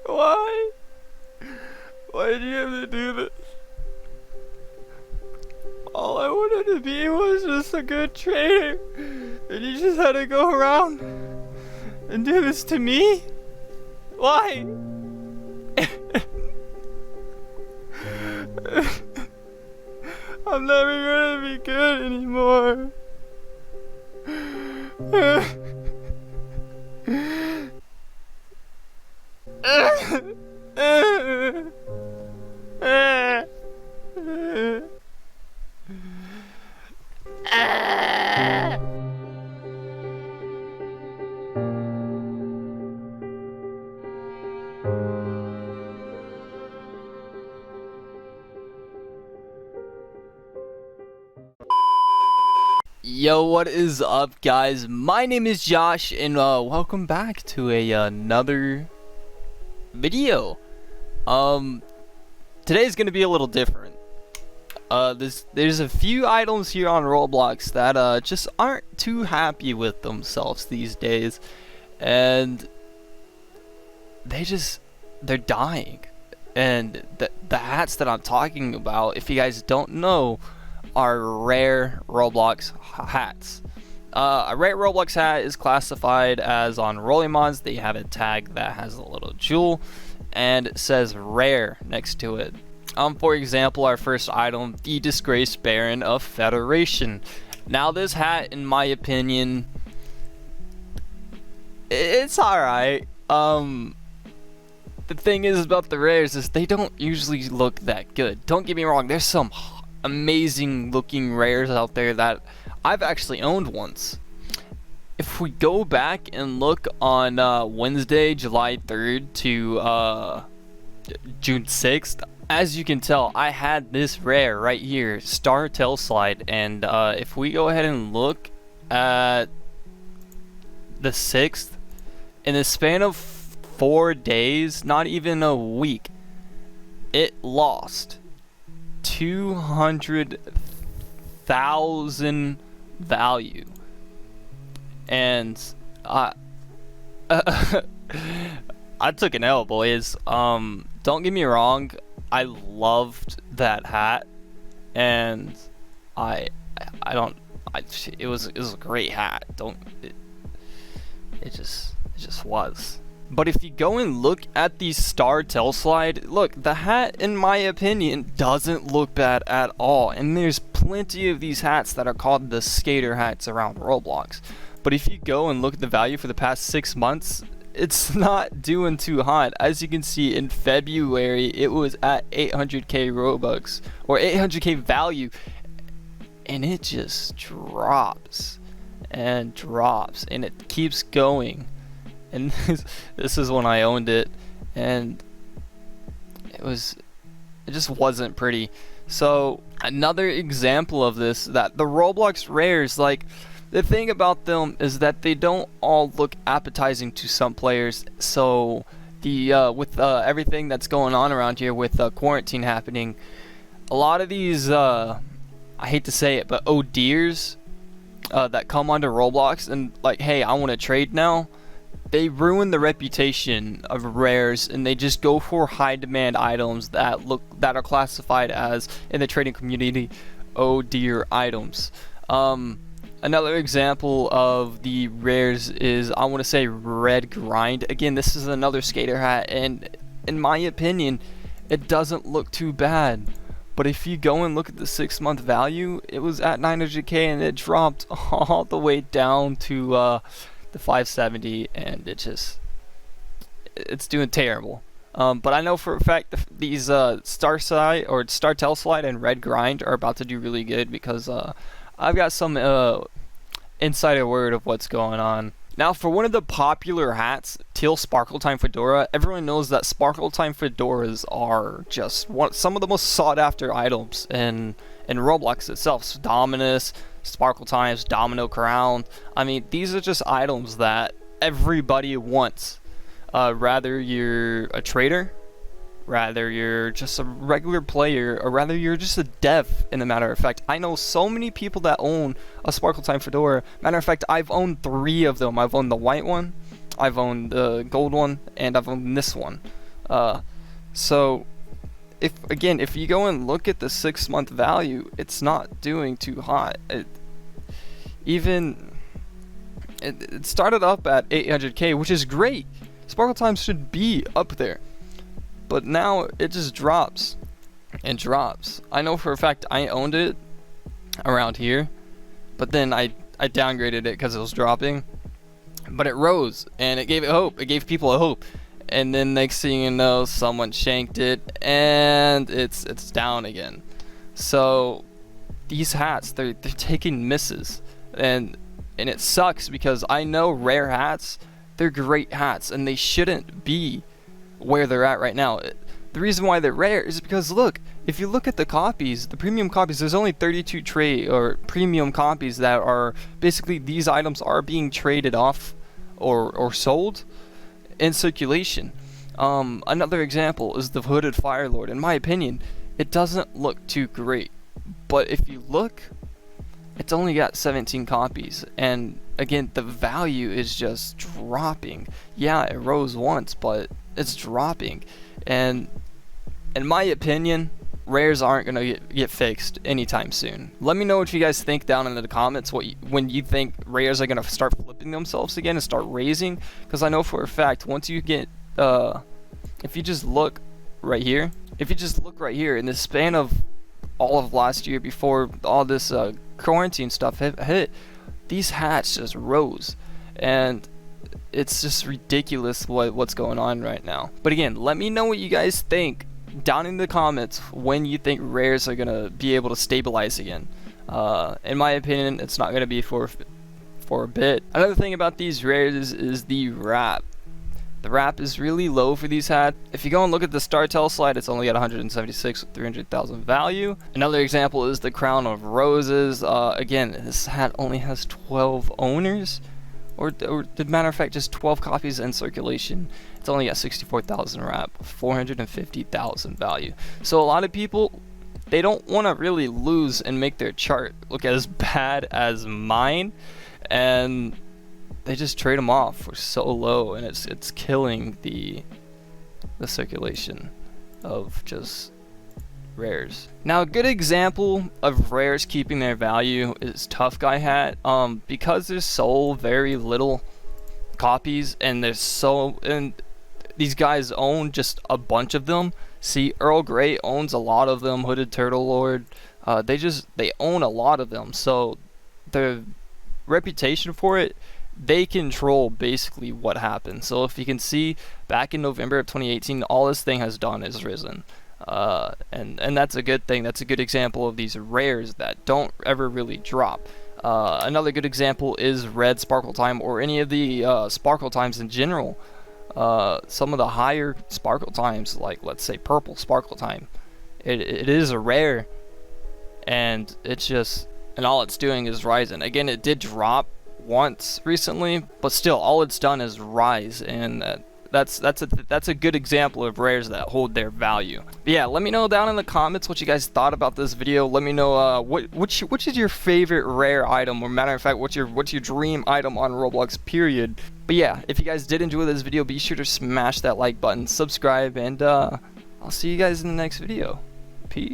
Why? Why did you have to do this? All I wanted to be was just a good trader, and you just had to go around and do this to me? Why? I'm never gonna be good anymore. Yo, what is up, guys? My name is Josh, and welcome back to another video. Today's gonna be a little different. There's a few items here on Roblox that just aren't too happy with themselves these days, and they're dying. And the hats that I'm talking about, if you guys don't know, are rare Roblox hats. A rare Roblox hat is classified as on rolling mods. They have a tag that has a little jewel and it says rare next to it. For example, our first item, the Disgraced Baron of Federation. Now this hat, in my opinion, it's alright. The thing is about the rares is they don't usually look that good. Don't get me wrong, there's some amazing looking rares out there that I've actually owned once. If we go back and look on Wednesday, July 3rd to June 6th, as you can tell, I had this rare right here, Star Tail Slide, and if we go ahead and look at the 6th, in the span of 4 days, not even a week, it lost 200,000 value. And I took an L, boys. Don't get me wrong, I loved that hat, and it was a great hat. It just was. But if you go and look at the Star Tail Slide, look, the hat, in my opinion, doesn't look bad at all. And there's plenty of these hats that are called the skater hats around Roblox. But if you go and look at the value for the past 6 months, it's not doing too hot. As you can see, in February, it was at 800k Robux, or 800k value. And it just drops and drops, and it keeps going. And this is when I owned it, and it just wasn't pretty. So another example of this, that the Roblox rares, like, the thing about them is that they don't all look appetizing to some players. So with everything that's going on around here with quarantine happening, a lot of these I hate to say it, but ODers that come onto Roblox and like, hey, I want to trade now, they ruin the reputation of rares, and they just go for high demand items that are classified as, in the trading community, oh dear items. Another example of the rares is, I want to say, Red Grind. Again, this is another skater hat, and in my opinion, it doesn't look too bad. But if you go and look at the 6-month value, it was at 900k and it dropped all the way down to the 570, and it's doing terrible. But I know for a fact these Star Tail Slide and Red Grind are about to do really good, because I've got some insider word of what's going on. Now, for one of the popular hats, Teal Sparkle Time Fedora, everyone knows that Sparkle Time Fedoras are just some of the most sought after items in Roblox itself. So Dominus, Sparkle Times, Domino Crown. I mean, these are just items that everybody wants. Rather you're a trader, rather you're just a regular player, or rather you're just a dev, in a matter of fact. I know so many people that own a Sparkle Time Fedora. Matter of fact, I've owned 3 of them. I've owned the white one, I've owned the gold one, and I've owned this one. So if you go and look at the 6-month value, it's not doing too hot. It started up at 800k, which is great. Sparkle Time should be up there, but now it just drops and drops. I know for a fact I owned it around here, but then I downgraded it because it was dropping. But it rose, and it gave it hope. It gave people a hope, and then next thing you know, someone shanked it, and it's down again. So these hats, they're taking misses, and it sucks because I know rare hats, they're great hats, and they shouldn't be where they're at right now. The reason why they're rare is because, look, if you look at the copies, the premium copies, there's only 32 trade or premium copies that are basically, these items are being traded off or sold in circulation. Another example is the Hooded Firelord. In my opinion, it doesn't look too great, but if you look, it's only got 17 copies, and again, the value is just dropping. Yeah, it rose once, but it's dropping, and in my opinion, rares aren't gonna get fixed anytime soon. Let me know what you guys think down in the comments, when you think rares are gonna start flipping themselves again and start raising, because I know for a fact once you get if you just look right here, in the span of all of last year before all this quarantine stuff hit, these hats just rose, and it's just ridiculous what's going on right now. But again, let me know what you guys think down in the comments when you think rares are gonna be able to stabilize again. In my opinion, it's not gonna be for a bit. Another thing about these rares is the wrap. The wrap is really low for these hats. If you go and look at the Star Tell slide, it's only at 176 with 300,000 value. Another example is the Crown of Roses. Again, this hat only has 12 owners, or matter of fact, just 12 copies in circulation. It's only got 64,000 wrap, 450,000 value. So a lot of people, they don't want to really lose and make their chart look as bad as mine, and they just trade them off for so low, and it's killing the circulation of just rares. Now, a good example of rares keeping their value is Tough Guy hat. Because there's so very little copies, and these guys own just a bunch of them. See, Earl Grey owns a lot of them. Hooded Turtle Lord, they own a lot of them. So the reputation for it, they control basically what happens. So if you can see, back in November of 2018, all this thing has done is risen, and that's a good thing. That's a good example of these rares that don't ever really drop. Another good example is Red Sparkle Time, or any of the Sparkle Times in general. Some of the higher Sparkle Times, like let's say Purple Sparkle Time, it is a rare, and all it's doing is rising. Again, it did drop once recently, but still all it's done is rise, and that's a good example of rares that hold their value. But yeah, let me know down in the comments what you guys thought about this video. Let me know which is your favorite rare item, or matter of fact, what's your dream item on Roblox, period. But yeah, if you guys did enjoy this video, be sure to smash that like button, subscribe, and I'll see you guys in the next video. Peace.